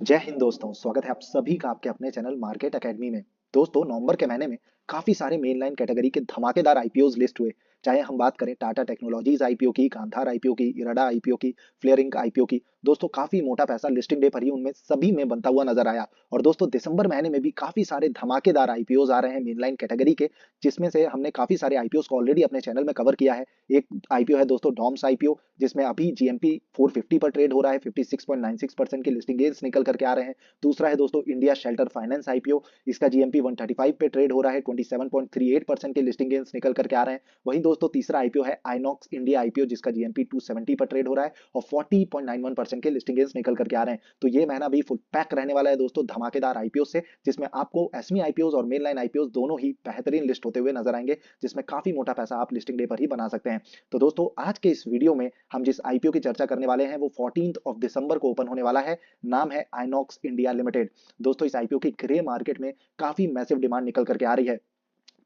जय हिंद दोस्तों, स्वागत है आप सभी का आपके अपने चैनल मार्केट एकेडमी में। दोस्तों, नवंबर के महीने में काफी सारे मेन लाइन कैटेगरी के धमाकेदार आईपीओज लिस्ट हुए। चाहे हम बात करें टाटा टेक्नोलॉजीज आईपीओ की, गांधार आईपीओ की, इराडा आईपीओ की, फ्लेयर इंक आईपीओ की। दोस्तों, काफी मोटा पैसा लिस्टिंग डे पर ही उनमें सभी में बनता हुआ नजर आया। और दोस्तों, दिसंबर महीने में भी काफी सारे धमाकेदार आईपीओज आ रहे हैं मेन लाइन कैटेगरी के, जिसमें से हमने काफी सारे आईपीओज को ऑलरेडी अपने चैनल में कवर किया है। एक आईपीओ है दोस्तों डॉम्स आईपीओ, जिसमें अभी जीएमपी 450 पर ट्रेड हो रहा है, 56.96% के लिस्टिंग गेन्स निकल करके आ रहे हैं। दूसरा है दोस्तों इंडिया शेल्टर फाइनेंस आईपीओ, इसका जीएमपी 135 पे ट्रेड हो रहा है, 27.38% के लिस्टिंग गेन्स निकल करके आ रहे हैं। वहीं दोस्तों तीसरा आईपीओ है आइनॉक्स इंडिया आईपीओ, जिसका जीएमपी 270 पर ट्रेड हो रहा है और 40.91% के लिस्टिंग गेन्स निकल करके आ रहे हैं। तो ये महीना भी फुल पैक रहने वाला है दोस्तों धमाकेदार आईपीओ से, जिसमें आपको एसमी आईपीओ और मेन लाइन आईपीओ दोनों ही बेहतरीन लिस्ट होते हुए नजर आएंगे, जिसमें काफी मोटा पैसा आप लिस्टिंग डे पर ही बना सकते हैं। तो दोस्तों, आज के इस वीडियो में हम जिस आईपीओ की चर्चा करने वाले हैं वो 14 दिसंबर को ओपन होने वाला है। नाम है आइनॉक्स इंडिया लिमिटेड। दोस्तों, इस आईपीओ की ग्रे मार्केट में काफी मैसिव डिमांड निकल करके आ रही है।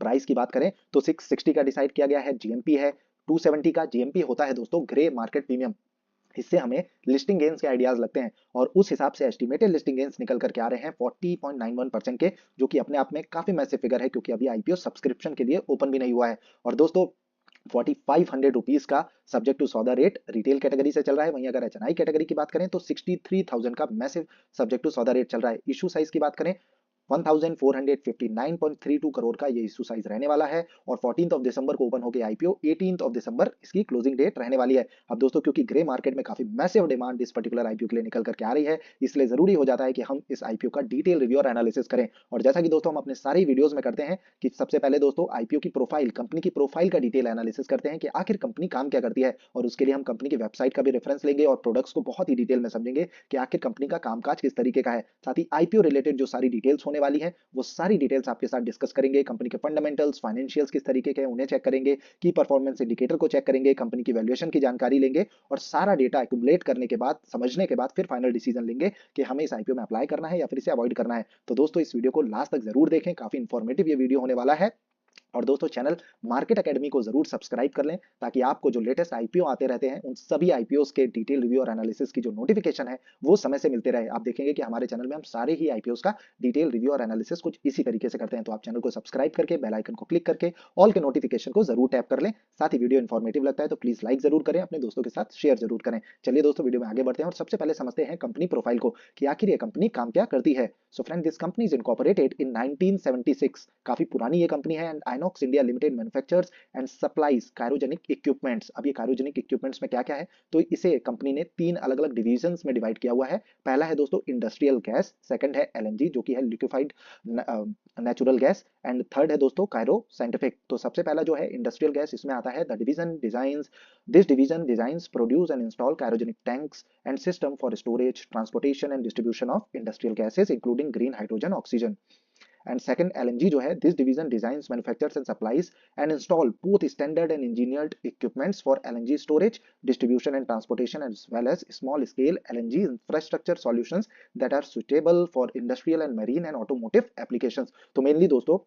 प्राइस की बात करें तो 660 का डिसाइड किया गया है, जीएमपी है 270 का। जीएमपी होता है दोस्तों ग्रे मार्केट प्रीमियम। इससे हमें लिस्टिंग गेन्स के आइडियाज लगते हैं और उस हिसाब से एस्टिमेटेड लिस्टिंग गेन्स निकल करके आ रहे हैं 40.91% के, जो कि अपने आप में काफी मैसिव फिगर है, क्योंकि अभी आईपीओ सब्सक्रिप्शन के लिए ओपन भी नहीं हुआ है। और दोस्तों, 4500 रुपीज का सब्जेक्ट टू सौदा रेट रिटेल कैटेगरी से चल रहा है। वहीं अगर एचएनआई कैटेगरी की बात करें तो 63,000 का मैसिव सब्जेक्ट टू सौदा रेट चल रहा है। इशू साइज की बात करें 1459.32 करोड़ का ये इशू साइज रहने वाला है और 14 दिसंबर को ओपन होकर आईपीओ 18 दिसंबर इसकी क्लोजिंग डेट रहने वाली है। अब दोस्तों, क्योंकि ग्रे मार्केट में काफी मैसिव डिमांड इस पर्टिकुलर आईपीओ के लिए निकल करके आ रही है, इसलिए जरूरी हो जाता है कि हम इस आईपीओ का डिटेल रिव्यू और एनालिसिस करें। और जैसा कि दोस्तों हम अपने सारे वीडियोस में करते हैं कि सबसे पहले दोस्तों आईपीओ की प्रोफाइल, कंपनी की प्रोफाइल का डिटेल एनालिसिस करते हैं कि आखिर कंपनी काम क्या करती है, और उसके लिए हम कंपनी की वेबसाइट का भी रेफरेंस लेंगे और प्रोडक्ट्स को बहुत ही डिटेल में समझेंगे कि आखिर कंपनी का कामकाज किस तरीके का है। साथ ही आईपीओ रिलेटेड जो सारी डिटेल्स होने वाली है वो सारी डिटेल्स आपके साथ डिस्कस करेंगे। कंपनी के फंडामेंटल्स, फाइनेंशियल्स किस तरीके के हैं उन्हें चेक करेंगे, की परफॉर्मेंस इंडिकेटर को चेक करेंगे, कंपनी की वैल्यूएशन की जानकारी लेंगे और सारा डेटा एक्यूमुलेट करने के बाद, समझने के बाद फिर फाइनल डिसीजन लेंगे कि हमें इस आईपीओ में अप्लाई करना है या फिर इसे अवॉइड करना है। तो दोस्तों, इस वीडियो को लास्ट तक जरूर देखें, काफी इंफॉर्मेटिव ये वीडियो होने वाला है। और दोस्तों, चैनल मार्केट एकेडमी को जरूर सब्सक्राइब कर लें, ताकि आपको जो लेटेस्ट आईपीओ आते रहते हैं उन सभी आईपीओ के डिटेल रिव्यू और एनालिसिस की जो नोटिफिकेशन है वो समय से मिलते रहे। आप देखेंगे कि हमारे चैनल में हम सारे ही आईपीओ का डिटेल रिव्यू और एनालिसिस कुछ इसी तरीके से करते हैं। तो आप चैनल को सब्सक्राइब करके बेल आइकन को क्लिक करके ऑल के नोटिफिकेशन को जरूर टैप कर लें। साथ ही वीडियो इन्फॉर्मेटिव लगता है तो प्लीज लाइक जरूर करें, अपने दोस्तों के साथ शेयर जरूर करें। चलिए दोस्तों, वीडियो में आगे बढ़ते हैं और सबसे पहले समझते हैं कंपनी प्रोफाइल को कि आखिर ये कंपनी काम क्या करती है। So friend, this company is incorporated in 1976। काफी पुरानी ये कंपनी है। And INOX India limited manufactures and supplies cryogenic equipments. अब ये क्रायोजेनिक इक्विपमेंट्स में क्या क्या है, तो इसे कंपनी ने तीन अलग अलग डिविजन्स में डिवाइड किया हुआ है। पहला है दोस्तों इंडस्ट्रियल गैस, सेकंड है एलएनजी जो कि है liquefied natural gas, and third है दोस्तों कायरो साइंटिफिक। तो सबसे पहला जो है इंडस्ट्रियल गैस, इसमें आता है the division designs, this division designs, produce and install cryogenic tanks and system for storage, transportation and distribution of industrial gases including green hydrogen, oxygen. And second LNG जो है, this division designs, manufactures and supplies and install both standard and engineered equipments for LNG storage, distribution and transportation as well as small scale LNG infrastructure solutions that are suitable for industrial and marine and automotive applications. तो mainly दोस्तों,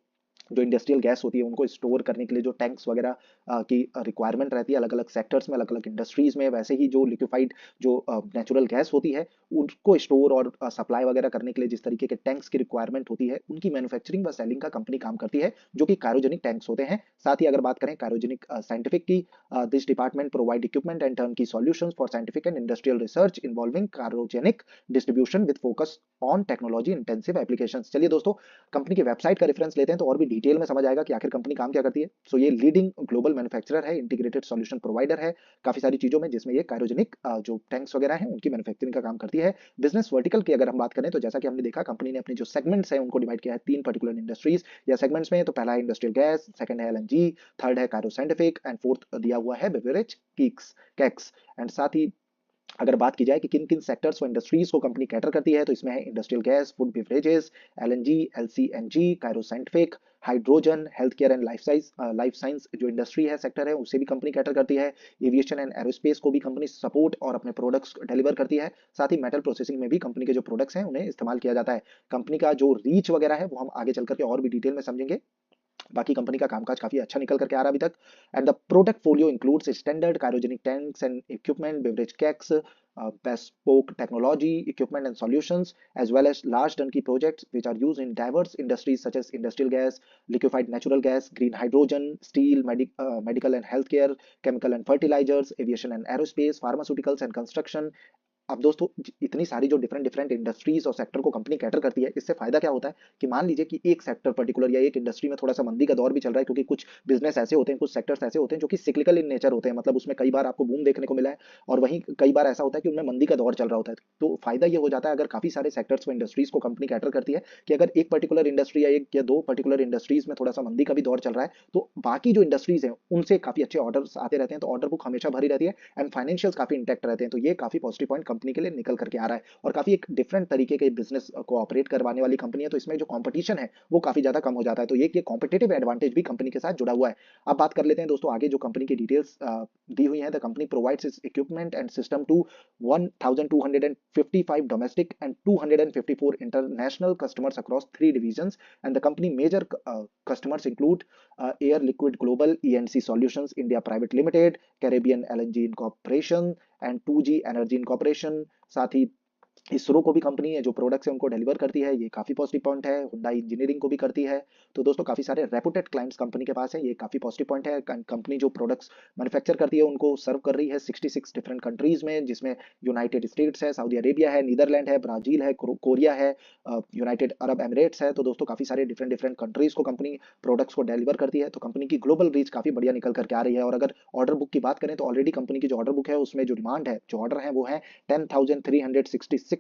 जो industrial gas होती है उनको store करने के लिए जो टैंक्स वगैरह की रिक्वायरमेंट रहती है अलग अलग सेक्टर्स में, अलग अलग इंडस्ट्रीज में, वैसे ही जो लिक्विफाइड जो नेचुरल गैस होती है उनको स्टोर और सप्लाई वगैरह करने के लिए जिस तरीके के टैंक्स की रिक्वायरमेंट होती है, उनकी मैन्युफैक्चरिंग व सेलिंग का कंपनी काम करती है, जो कि क्रायोजेनिक टैंक्स होते हैं। साथ ही अगर बात करें क्रायोजेनिक साइंटिफिक की, this department provide equipment and turnkey solutions for scientific and industrial research involving cryogenic distribution with focus on technology intensive applications. चलिए दोस्तों, कंपनी की वेबसाइट का रेफरेंस लेते हैं तो और भी डिटेल में समझ आएगा कि आखिर कंपनी काम क्या करती है। सो ये लीडिंग ग्लोबल मैन्युफैक्चरर है, इंटीग्रेटेड सॉल्यूशन प्रोवाइडर है काफी सारी चीजों में, जिसमें ये क्रायोजेनिक जो टैंक्स वगैरह हैं उनकी मैन्युफैक्चरिंग का काम करती है। बिजनेस वर्टिकल की अगर हम बात करें तो जैसा कि हमने देखा, कंपनी ने अपनी जो सेगमेंट्स हैं उनको डिवाइड किया है तीन पर्टिकुलर इंडस्ट्रीज या सेगमेंट्स में। तो पहला है इंडस्ट्रियल गैस, सेकंड है एलएनजी, थर्ड है कायरो साइंटिफिक एंड फोर्थ दिया हुआ है बेवरेज कीक्स कैक्स। एंड साथ ही अगर बात की जाए कि किन किन सेक्टर्स और इंडस्ट्रीज को कंपनी कैटर करती है, तो इसमें है industrial gas, food beverages, LNG, LCNG, cryo scientific, hydrogen, health care and life science जो इंडस्ट्री है, सेक्टर है, उसे भी कंपनी कैटर करती है। एविएशन एंड एरोस्पेस को भी कंपनी सपोर्ट और अपने प्रोडक्ट्स डिलीवर करती है। साथ ही मेटल प्रोसेसिंग में भी कंपनी के जो प्रोडक्ट्स हैं उन्हें इस्तेमाल किया जाता है। कंपनी का जो रीच वगैरह है वो हम आगे चल करके और भी डिटेल में समझेंगे। बाकी कंपनी का कामकाज काफी अच्छा निकल करके आ रहा है अभी तक। And the product folio includes standard cryogenic tanks and equipment, beverage cakes, bespoke technology, equipment and solutions, as well as large turnkey projects which are used in diverse industries such as industrial gas, liquefied natural gas, green hydrogen, steel, medical and healthcare, chemical and fertilizers, aviation and aerospace, pharmaceuticals and construction। अब दोस्तों इतनी सारी जो different different industries और sector को company cater करती है, इससे फायदा क्या होता है कि मान लीजिए कि एक सेक्टर पर्टिकुलर या एक इंडस्ट्री में थोड़ा सा मंदी का दौर भी चल रहा है, क्योंकि कुछ बिजनेस ऐसे होते हैं, कुछ सेक्टर्स ऐसे होते हैं जो कि सिक्लिकल इन नेचर होते हैं, मतलब उसमें कई बार आपको बूम देखने को मिला है और वहीं कई बार ऐसा होता है कि उनमें मंदी का दौर चल रहा होता है। तो फायदा ये हो जाता है अगर काफी सारे सेक्टर्स व इंडस्ट्रीज को कंपनी कैटर करती है कि अगर एक पर्टिकुलर इंडस्ट्री या एक या दो पर्टिकुलर इंडस्ट्रीज में थोड़ा सा मंदी का भी दौर चल रहा है, तो बाकी जो इंडस्ट्रीज हैं उनसे काफी अच्छे ऑर्डर्स आते रहते हैं, तो ऑर्डर बुक हमेशा भरी रहती है एंड फाइनेंशियल्स काफी इंटैक्ट रहते हैं। तो ये काफी पॉजिटिव पॉइंट कंपनी के लिए निकल करके आ रहा है और काफी एक डिफरेंट तरीके के बिजनेस को ऑपरेट करवाने वाली कंपनी है, तो इसमें जो कंपटीशन है वो काफी ज्यादा कम हो जाता है, तो ये कॉम्पिटेटिव एडवांटेज भी कंपनी के साथ जुड़ा हुआ है। अब बात कर लेते हैं दोस्तों आगे जो कंपनी की डिटेल्स दी हुई है। The company provides its equipment and system to 1255 domestic and 254 international customers across three divisions, and the company major customers include Air Liquide Global, ENC Solutions India Private Limited, Caribbean LNG Incorporation and 2G Energy Incorporation। साथ ही इसरो को भी company है जो products है उनको deliver करती है, ये काफी पॉजिटिव पॉइंट है। हुंडई इंजीनियरिंग को भी करती है। तो दोस्तों काफी सारे रेपुटेड क्लाइंट्स कंपनी के पास है, ये काफी पॉजिटिव पॉइंट है। कंपनी जो प्रोडक्ट्स मैन्युफैक्चर करती है उनको सर्व कर रही है 66 डिफरेंट कंट्रीज में, जिसमें यूनाइटेड स्टेट्स है, सऊदी अरेबिया है, नीदरलैंड है, ब्राजील है, कोरिया है, यूनाइटेड अरब एमिरेट्स है। तो दोस्तों काफी सारे डिफरेंट डिफरेंट कंट्रीज को कंपनी प्रोडक्ट्स को डिलीवर करती है, तो कंपनी की ग्लोबल रीच काफी बढ़िया निकल करके आ रही है। और अगर ऑर्डर बुक की बात करें तो ऑलरेडी कंपनी की जो ऑर्डर बुक है उसमें जो डिमांड है, जो ऑर्डर है वो है 10,366.09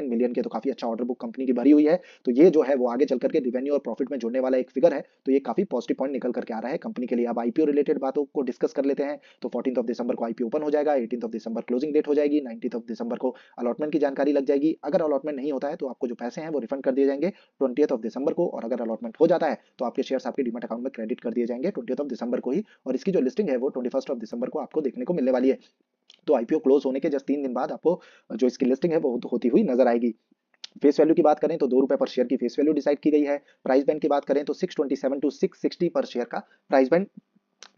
मिलियन के, तो काफी अच्छा ऑर्डर बुक कंपनी की भरी हुई है। तो ये जो है वो आगे चल करके रिवेन्यू और प्रॉफिट में जुड़ने वाला एक फिगर है, तो ये काफी पॉजिटिव पॉइंट निकल करके आ रहा है कंपनी के लिए। अब आईपीओ रिलेटेड बातों को डिस्कस कर लेते हैं। तो 14 दिसंबर को आईपीओ ओपन हो जाएगा, 18 दिसंबर क्लोजिंग डेट हो जाएगी, 19 दिसंबर को अलॉटमेंट की जानकारी लग जाएगी। अगर अलॉटमेंट नहीं होता है तो आपको जो पैसे हैं वो रिफंड कर दिए जाएंगे 20 दिसंबर को, और अगर अलॉटमेंट हो जाता है तो आपके शेयर्स आपके डीमैट अकाउंट में क्रेडिट कर दिए जाएंगे 20 दिसंबर को ही, और इसकी जो लिस्टिंग है वो 21 दिसंबर को आपको देखने को मिलने वाली है। तो आईपीओ क्लोज होने के जस्ट 3 दिन बाद आपको जो इसकी लिस्टिंग है वो होती हुई नजर आएगी। फेस वैल्यू की बात करें तो ₹2 पर शेयर की फेस वैल्यू डिसाइड की गई है। प्राइस बैंड की बात करें तो 627 टू 660 पर शेयर का प्राइस बैंड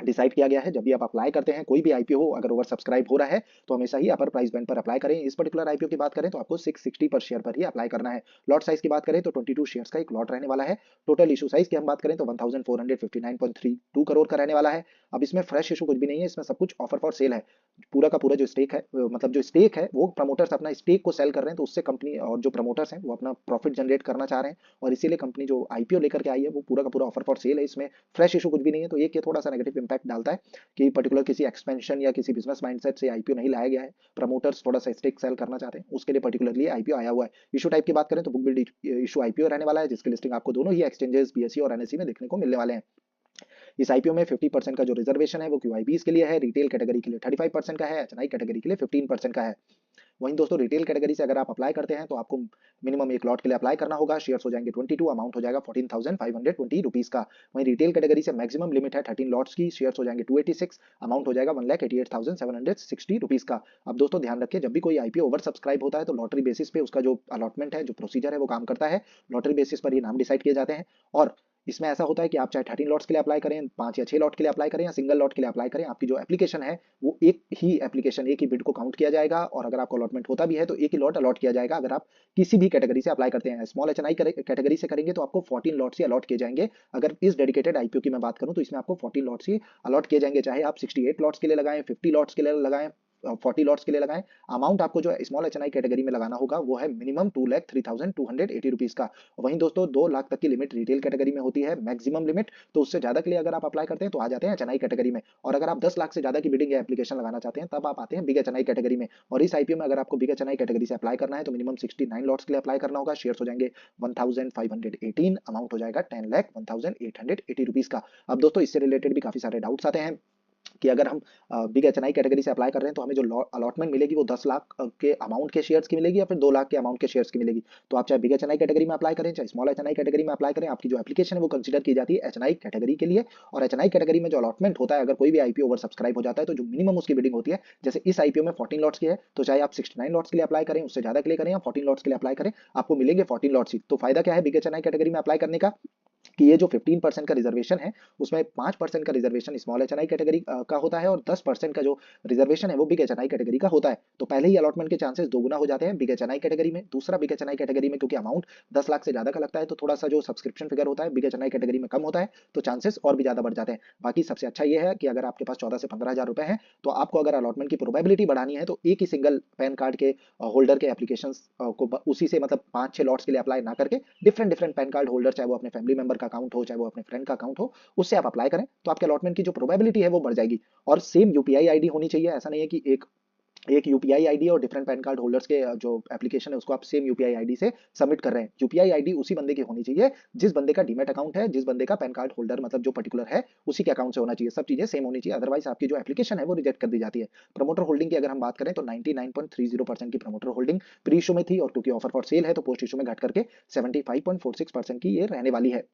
डिसाइड किया गया है। जब भी आप अप्लाई करते हैं कोई भी आईपीओ हो, अगर ओवर सब्सक्राइब हो रहा है तो हमेशा ही अपर प्राइस बैंड पर अप्लाई करें। इस पर्टिकुलर आईपीओ की बात करें तो आपको 660 पर शेयर पर ही अप्लाई करना है। लॉट साइज की बात करें तो 22 शेयर्स का एक लॉट रहने वाला है। टोटल इशू साइज की हम बात करें तो 1459.32 करोड़ का रहने वाला है। अब इसमें फ्रेश इशू कुछ भी नहीं है, इसमें सब कुछ ऑफर फॉर सेल है। पूरा का पूरा जो स्टेक है, मतलब जो स्टेक है वो प्रमोटर्स अपना स्टेक को सेल कर रहे हैं, तो उससे कंपनी और जो प्रमोटर्स हैं वो अपना प्रॉफिट जनरेट करना चाह रहे हैं, और इसीलिए कंपनी जो आईपीओ लेकर के आई है वो पूरा का पूरा ऑफर फॉर सेल है। इसमें फ्रेश इशू कुछ भी नहीं है, तो ये थोड़ा सा नेगेटिव इंपैक्ट डालता है कि पर्टिकुलर किसी एक्सपेंशन या किसी बिजनेस माइंडसेट से आईपीओ नहीं लाया गया है, प्रमोटर्स थोड़ा सा स्टेक सेल करना चाहते हैं, उसके लिए पर्टिकुलरली आईपीओ आया हुआ है। इशू टाइप की बात करें तो बुक बिल्ड इशू आईपीओ रहने वाला है, जिसकी लिस्टिंग आपको दोनों ही एक्सचेंजेस बीएसई और एनएसई में देखने को मिलने वाले हैं। इस आईपीओ में 50% का जो रिजर्वेशन है वो क्यूआईबीज के लिए है, रिटेल कैटेगरी के लिए 35% का है, एचएनआई कैटेगरी के लिए 15% का है। वहीं दोस्तों रिटेल कैटेगरी से अगर आप अप्लाई करते हैं तो आपको मिनिमम एक लॉट के लिए अप्लाई करना होगा। शेयर्स हो जाएंगे 22, अमाउंट हो जाएगा 14,520 रुपीज का। वहीं रिटेल कैटेगरी से मैक्सिमम लिमिट है 13 लॉट्स की, शेयर्स हो जाएंगे 286, अमाउंट हो जाएगा 1,88,760 रुपीज का। अब दोस्तों ध्यान रखिए, जब भी कोई आईपीओ ओवर सब्सक्राइब होता है तो लॉटरी बेसिस पे उसका जो अलॉटमेंट है, जो प्रोसीजर है वो काम करता है। लॉटरी बेसिस पर ये नाम डिसाइड किए जाते हैं, और इसमें ऐसा होता है कि आप चाहे 13 लॉट्स के लिए अप्लाई करें, 5 या 6 लॉट के लिए अप्लाई करें, या सिंगल लॉट के लिए अप्लाई करें, आपकी जो एप्लीकेशन है वो एक ही एप्लीकेशन, एक ही बिड को काउंट किया जाएगा। और अगर आपको अलॉटमेंट होता भी है तो एक ही लॉट अलॉट किया जाएगा। अगर आप किसी भी कैटेगरी से अप्लाई करते हैं, स्मॉल एचएनआई कैटेगरी से करेंगे तो आपको 14 लॉट्स ही अलॉट किए जाएंगे। अगर इस डेडिकेटेड आईपीओ की मैं बात करूं तो इसमें आपको 14 लॉट्स ही अलॉट किए जाएंगे, चाहे आप 68 लॉट्स के लिए लगाएं, 50 लॉट्स के लिए लगाएं, 40 लॉट्स के लिए लगाएं। अमाउंट आपको जो स्मॉल एचएनआई कैटेगरी में लगाना होगा वो है मिनिमम 2,03,280 रुपीज का। वहीं दोस्तों 2 लाख तक की लिमिट रिटेल कैटेगरी में होती है मैक्सिमम लिमिट, तो उससे ज्यादा के लिए अगर आप अप्लाई करते हैं तो आ जाते हैं एचएनआई कैटेगरी में। और अगर आप 10 लाख से ज्यादा की बिडिंग या एप्लीकेशन लगाना चाहते हैं तब आप आते हैं बिग एचएनआई कैटेगरी में। और इस आईपीओ में अगर आपको बिग एचएनआई कैटेगरी से अप्लाई करना है तो मिनिमम 69 लॉट्स के लिए अप्लाई करना होगा। शेयर्स हो जाएंगे 1,518, अमाउंट हो जाएगा 10,01,880 रुपीज का। अब दोस्तों इससे रिलेटेड भी काफी सारे डाउट्स आते हैं कि अगर हम बिग एचएनआई कैटेगरी से अप्लाई कर रहे हैं तो हमें जो अलॉटमेंट मिलेगी वो 10 लाख के अमाउंट के शेयर्स की मिलेगी या फिर 2 लाख के अमाउंट के शेयर्स की मिलेगी। तो आप चाहे बिग एचएनआई कैटेगरी में अप्लाई करें चाहे स्मॉल एचएनआई कैटेगरी में अप्लाई करें, आपकी जो एप्लीकेशन है वो कंसीडर की जाती है एचएनआई कैटेगरी के लिए। और एचएनआई कैटेगरी में जो अलॉटमेंट होता है, अगर कोई भी आईपीओ ओवर सब्सक्राइब हो जाता है तो जो मिनिमम उसकी बिडिंग होती है, जैसे इस आईपीओ में 14 लॉट्स की है, तो चाहे आप 69 लॉट्स के लिए अप्लाई करें, उससे ज्यादा के लिए करें, या 14 लॉट्स के लिए अप्लाई करें, आपको मिलेंगे 14 लॉट्स ही। तो फायदा क्या है बिग एचएनआई कैटेगरी में अप्लाई करने का कि ये जो 15% का रिजर्वेशन है उसमें 5% का रिजर्वेशन स्मॉल एचएनआई कैटेगरी का होता है और 10% का जो रिजर्वेशन है वो बिग एचएनआई कैटेगरी का होता है। तो पहले ही अलॉटमेंट के चांसेस दोगुना हो जाते हैं बिग एचएनआई कैटेगरी में। दूसरा, बिग एचएनआई कैटेगरी में क्योंकि अमाउंट 10 लाख से ज्यादा का लगता है तो थोड़ा सा जो सब्सक्रिप्शन फिगर होता है बिग एचएनआई कैटेगरी में कम होता है, तो चांसेस और भी ज्यादा बढ़ जाते हैं। बाकी सबसे अच्छा ये है कि अगर आपके पास 14 से 15 हज़ार रुपए है तो आपको अगर अलॉटमेंट की प्रोबेबिलिटी बढ़ानी है तो एक ही सिंगल पैन कार्ड के होल्डर के एप्लीकेशन को उसी से मतलब 5-6 लॉट्स के लिए अप्लाई ना करके different different pan card holder, चाहे वो अपने फैमिली मेंबर का अकाउंट हो चाहे वो अपने फ्रेंड का अकाउंट हो, उससे आप अप्लाई करें तो आपके अलॉटमेंट की जो प्रोबेबिलिटी है वो बढ़ जाएगी। और सेम यूपीआई आईडी होनी चाहिए, ऐसा नहीं है कि एक एक यूपीआई आईडी और डिफरेंट पैन कार्ड होल्डर्स के जो एप्लीकेशन है उसको आप सेम यूपीआई आईडी से सबमिट कर रहे हैं। यूपीआई आईडी उसी बंदे की होनी चाहिए जिस बंदे का डीमैट अकाउंट है, जिस बंदे का पैन कार्ड होल्डर मतलब जो पर्टिकुलर है उसी के अकाउंट से होना चाहिए। सब चीजें सेम होनी चाहिए, अदरवाइज आपकी जो एप्लीकेशन है वो रिजेक्ट कर दी जाती है। प्रमोटर होल्डिंग की अगर हम बात करें तो 99.30% की प्रमोटर होल्डिंग प्री इशू में थी और क्योंकि ऑफर फॉर सेल है तो पोस्ट इशू में घट करके 75.46% की ये रहने वाली है।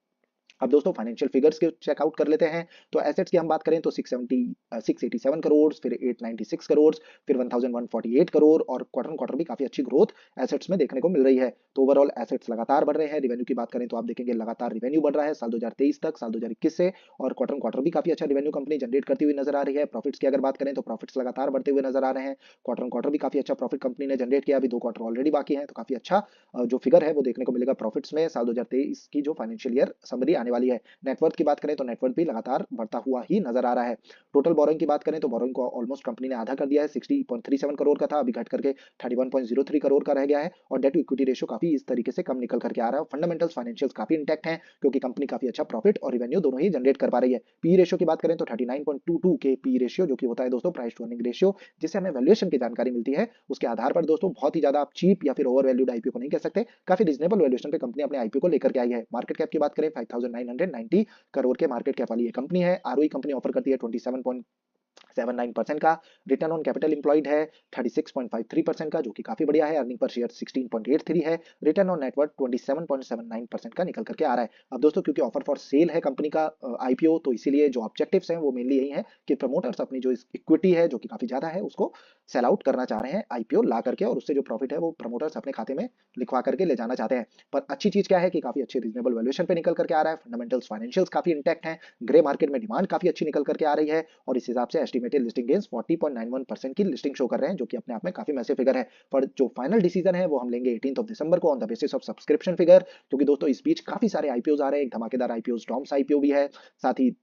अब दोस्तों फाइनेंशियल फिगर्स के चेकआउट कर लेते हैं। तो एसेट्स की हम बात करें तो 687 करोड़, फिर 896 करोड़, फिर 1148 करोड़ और क्वार्टर ऑन क्वार्टर भी काफी अच्छी ग्रोथ एसेट्स में देखने को मिल रही है। तो ओवरऑल एसेट्स लगातार बढ़ रहे हैं। रेवेन्यू की बात करें तो आप देखेंगे लगातार रेवेन्यू बढ़ रहा है साल 2023 तक, साल 2021 से, और क्वार्टर ऑन क्वार्टर भी काफी अच्छा रेवेन्यू कंपनी जनरेट करती हुई नजर आ रही है। प्रॉफिट्स की अगर बात करें तो प्रॉफिट्स लगातार बढ़ते हुए नजर आ रहे हैं। क्वार्टर ऑन क्वार्टर भी काफी अच्छा प्रॉफिट कंपनी ने जनरेट किया, अभी 2 क्वार्टर ऑलरेडी बाकी हैं तो काफी अच्छा जो फिगर है वो देखने को मिलेगा प्रॉफिट्स में साल 2023 की जो फाइनेंशियल ईयर समरी आने वाली है। नेटवर्थ की बात करें तो नेटवर्थ भी लगातार बढ़ता हुआ ही नजर आ रहा है। टोटल बोरोइंग की बात करें तो बोरोइंग को ऑलमोस्ट कंपनी ने आधा कर दिया है, 60.37 करोड़ का था अभी घट करके 31.03 करोड़ का रह गया है और डेट टू इक्विटी रेशियो काफी इस तरीके से कम निकल करके आ रहा है। फंडामेंटल्स फाइनेंशियल्स काफी इंटैक्ट हैं क्योंकि कंपनी काफी अच्छा प्रॉफिट और रेवेन्यू दोनों ही जनरेट कर पा रही है। पी रेशियो की बात करें तो 39.22 के पी रेशियो जो कि होता है दोस्तों प्राइस टू अर्निंग रेशियो, जिससे हमें वैल्यूएशन की जानकारी मिलती है। उसके आधार पर दोस्तों बहुत ही ज्यादा आप चीप या फिर ओवर वैल्यूड आईपीओ को नहीं कह सकते, काफी रीजनेबल वैल्यूएशन पे कंपनी अपने आईपीओ को लेकर के आई है। मार्केट कैप की बात करें 5990 करोड़ के मार्केट कैप वाली ये कंपनी है। आरओई कंपनी ऑफर करती है 27.79% का। रिटर्न ऑन कैपिटल एम्प्लॉयड है 36.53% का जो कि काफी बढ़िया है। अर्निंग पर शेयर 16.83 है। रिटर्न ऑन नेटवर्थ 27.79% का निकल करके आ रहा है। अब दोस्तों क्योंकि ऑफर फॉर सेल है कंपनी का आईपीओ, तो इसीलिए जो ऑब्जेक्टिव्स हैं वो मेनली यही है कि प्रमोटर्स अपनी जो इक्विटी है जो कि काफी ज्यादा है उसको सेल आउट करना चाह रहे हैं आईपीओ ला करके, और उससे जो प्रॉफिट है वो प्रमोटर्स अपने खाते में लिखवा करके ले जाना चाहते हैं। पर अच्छी चीज क्या है कि काफी अच्छी रीजनेबल वैल्यूएशन पे निकल करके आ रहा है। फंडामेंटल्स फाइनेंशियल्स काफी इंटैक्ट हैं। ग्रे मार्केट में डिमांड काफी अच्छी निकल करके आ रही है और इस हिसाब से एस्टिमेटेड लिस्टिंग गेन्स 40.91% की लिस्टिंग शो कर रहे हैं जो कि अपने आप में काफी मैसिव फिगर है। पर जो फाइनल डिसीजन है वो हम लेंगे 18 दिसंबर को on the basis of subscription figure, क्योंकि दोस्तों इस बीच काफी सारे आईपीओ आ रहे हैं। एक धमाकेदार आईपीओ डॉम्स आईपीओ भी है, साथ ही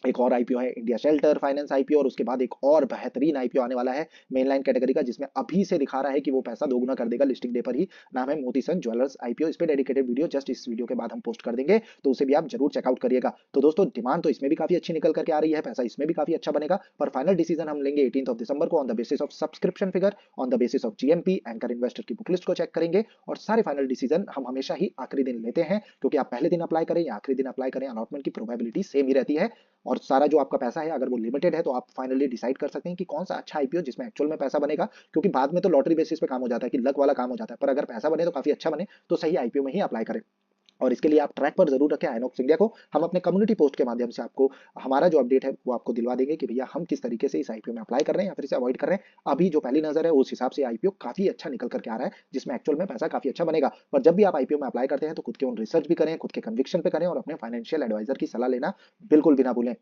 एक और आईपीओ है इंडिया शेल्टर फाइनेंस आईपीओ, और उसके बाद एक और बेहतरीन आईपीओ आने वाला है मेनलाइन कैटेगरी का जिसमें अभी से दिखा रहा है कि वो पैसा दोगुना कर देगा लिस्टिंग डे पर ही। नाम है मोतीसन ज्वेलर्स आईपीओ। इस पे डेडिकेटेड वीडियो जस्ट इस वीडियो के बाद हम पोस्ट कर देंगे तो उसे भी आप जरूर चेकआउट करिएगा। तो दोस्तों डिमांड तो इसमें भी काफी अच्छी निकल करके आ रही है, पैसा इसमें भी काफी अच्छा बनेगा, पर फाइनल डिसीजन हम लेंगे 18 दिसंबर को on the basis of subscription figure, on the basis of GMP anchor investor की बुकलिस्ट को चेक करेंगे। और सारे फाइनल डिसीजन हम हमेशा ही आखिरी दिन लेते हैं क्योंकि आप पहले दिन अप्लाई करें या आखिरी दिन अप्लाई करें अलॉटमेंट की प्रोबेबिलिटी सेम ही रहती है। और सारा जो आपका पैसा है अगर वो लिमिटेड है तो आप फाइनली डिसाइड कर सकते हैं कि कौन सा अच्छा आईपीओ जिसमें एक्चुअल में पैसा बनेगा, क्योंकि बाद में तो लॉटरी बेसिस पे काम हो जाता है कि लक वाला काम हो जाता है, पर अगर पैसा बने तो काफी अच्छा बने तो सही आईपीओ में ही अप्लाई करें। और इसके लिए आप ट्रैक पर जरूर रखें आइनॉक्स इंडिया को। हम अपने कम्युनिटी पोस्ट के माध्यम से आपको हमारा जो अपडेट है वो आपको दिलवा देंगे कि भैया हम किस तरीके से इस आईपीओ में अप्लाई कर रहे हैं या फिर इसे अवॉइड कर रहे हैं। अभी जो पहली नजर है उस हिसाब से आईपीओ काफी अच्छा निकल करके आ रहा है जिसमें एक्चुअल में पैसा काफी अच्छा बनेगा। पर जब भी आप आईपीओ में अप्लाई करते हैं तो खुद के उन रिसर्च भी करें, खुद के कन्विक्शन पे करें और अपने फाइनेंशियल एडवाइजर की सलाह लेना बिल्कुल भी ना भूलें।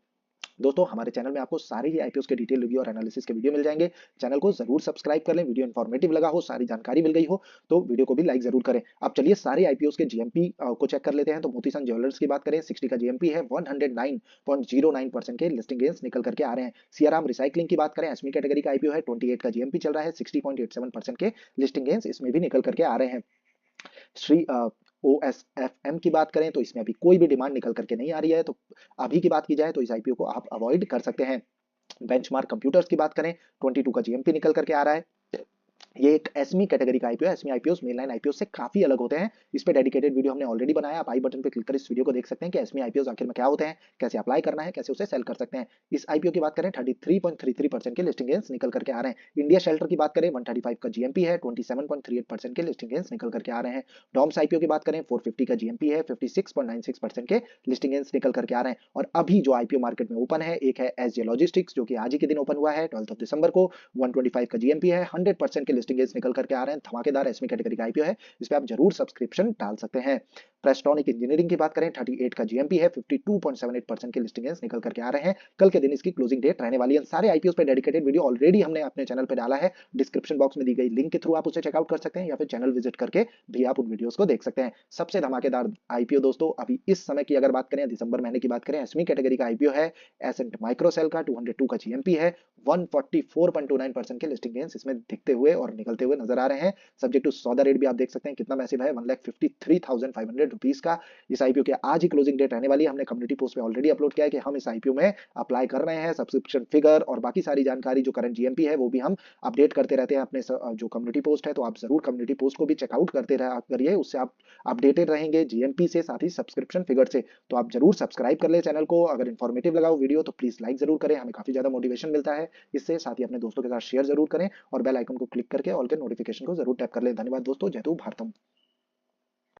दोस्तों हमारे चैनल में आपको सारी ही आईपीओ के डिटेल रिव्यू और एनालिसिस के वीडियो मिल जाएंगे। चैनल को जरूर सब्सक्राइब कर लें, वीडियो इन्फॉर्मेटिव लगा हो, सारी जानकारी मिल गई हो तो वीडियो को भी लाइक जरूर करें। अब चलिए सारे आईपीओ के जीएमपी को चेक कर लेते हैं। तो मोतीसन ज्वेलर्स की बात करें 60 का जीएमपी है, 109.09% के लिस्टिंग गेन्स निकल करके आ रहे हैं। सियाराम रिसाइकलिंग की बात करें एसमी कैटेगरी का आईपीओ है, 28 का जीएमपी चल रहा है, 60.87% के लिस्टिंग गेन्स इसमें भी निकल करके आ रहे हैं। श्री OSFM की बात करें तो इसमें अभी कोई भी डिमांड निकल करके नहीं आ रही है, तो अभी की बात की जाए तो इस आईपीओ को आप अवॉइड कर सकते हैं। बेंचमार्क कंप्यूटर्स की बात करें 22 का जीएमपी निकल करके आ रहा है। ये एक एसमी कैटेगरी का आईपीओ है। एसमी आईपीओ मेनलाइन आईपीओ से काफी अलग होते हैं। इस पे डेडिकेटेड वीडियो हमने ऑलरेडी बनाया, आप आई बटन पे क्लिक कर इस वीडियो को देख सकते हैं कि एसमी आईपीओ आखिर में क्या होते हैं, कैसे अप्लाई करना है, कैसे उसे सेल कर सकते हैं। इस आईपीओ की बात करें 33.33% के लिस्टिंग गेन्स निकल करके आ रहे हैं। इंडिया शेल्टर की बात करें 135 का जीएमपी है, 27.38% के लिस्टिंग गेन्स निकल करके आ रहे हैं। डॉम्स आईपीओ की बात करें 450 का जीएमपी है, 56.96% के लिस्टिंग गेन्स निकल करके आ रहे हैं। और अभी जो आईपीओ मार्केट में ओपन है एक है एसजे लॉजिस्टिक्स जो कि आज ही के दिन ओपन हुआ है 12 दिसंबर को, 125 का जीएमपी है, 100% के लिस्टिंग गेंस निकल करके आ रहे हैं, धमाकेदार एसमी कैटेगरी का आईपीओ है, इस पे आप जरूर सब्सक्रिप्शन डाल सकते हैं। प्रेस्टोनिक इंजीनियरिंग की बात करें 38 का जीएमपी है, 52.78% के लिस्टिंग गेंस निकल करके आ रहे हैं, कल के दिन इसकी क्लोजिंग डेट रहने वाली है। सारे आईपीओ पे डेडिकेटेड वीडियो ऑलरेडी हमने अपने चैनल पे डाला है, डिस्क्रिप्शन बॉक्स में दी गई लिंक के थ्रू आप उसे चेकआउट कर सकते हैं या फिर चैनल विजिट करके भी आप उन वीडियोस को देख सकते हैं। सबसे धमाकेदार आईपीओ दोस्तों अभी इस समय की अगर बात करें, दिसंबर महीने की बात करें, एसमी कैटेगरी का आईपीओ है, एसेंट माइक्रोसेल का 202 का जीएमपी है, 144.29% के लिस्टिंग गेंस इसमें दिखते हुए और निकलते हुए नजर आ रहे हैं। सब्जेक्ट टू सौदा रेट भी आप देख सकते हैं कितना मैसिव है, 1,53,500 रुपीज का इस आईपीओ की आज ही क्लोजिंग डेट रहने वाली है। हमने कम्युनिटी पोस्ट में ऑलरेडी अपलोड किया है कि हम इस आईपीओ में अप्लाई कर रहे हैं, सब्सक्रिप्शन फिगर और बाकी सारी जानकारी जो करंट जीएमपी है वो भी हम अपडेट करते रहते हैं अपने जो कम्युनिटी पोस्ट है, तो आप जरूर कम्युनिटी पोस्ट को भी चेकआउट करते करिए, उससे आप अपडेटेड रहेंगे जीएमपी से, साथ ही सब्सक्रिप्शन फिगर से। तो आप जरूर सब्सक्राइब कर ले चैनल को, अगर इन्फॉर्मेटिव लगा हो वीडियो तो प्लीज लाइक जरूर करें, हमें काफी ज्यादा मोटिवेशन मिलता है इससे। साथ ही अपने दोस्तों के साथ शेयर जरूर करें और बेल आइकन को क्लिक करके ऑल के नोटिफिकेशन को जरूर टैप कर लें। धन्यवाद दोस्तों, जय हिंद भारतम।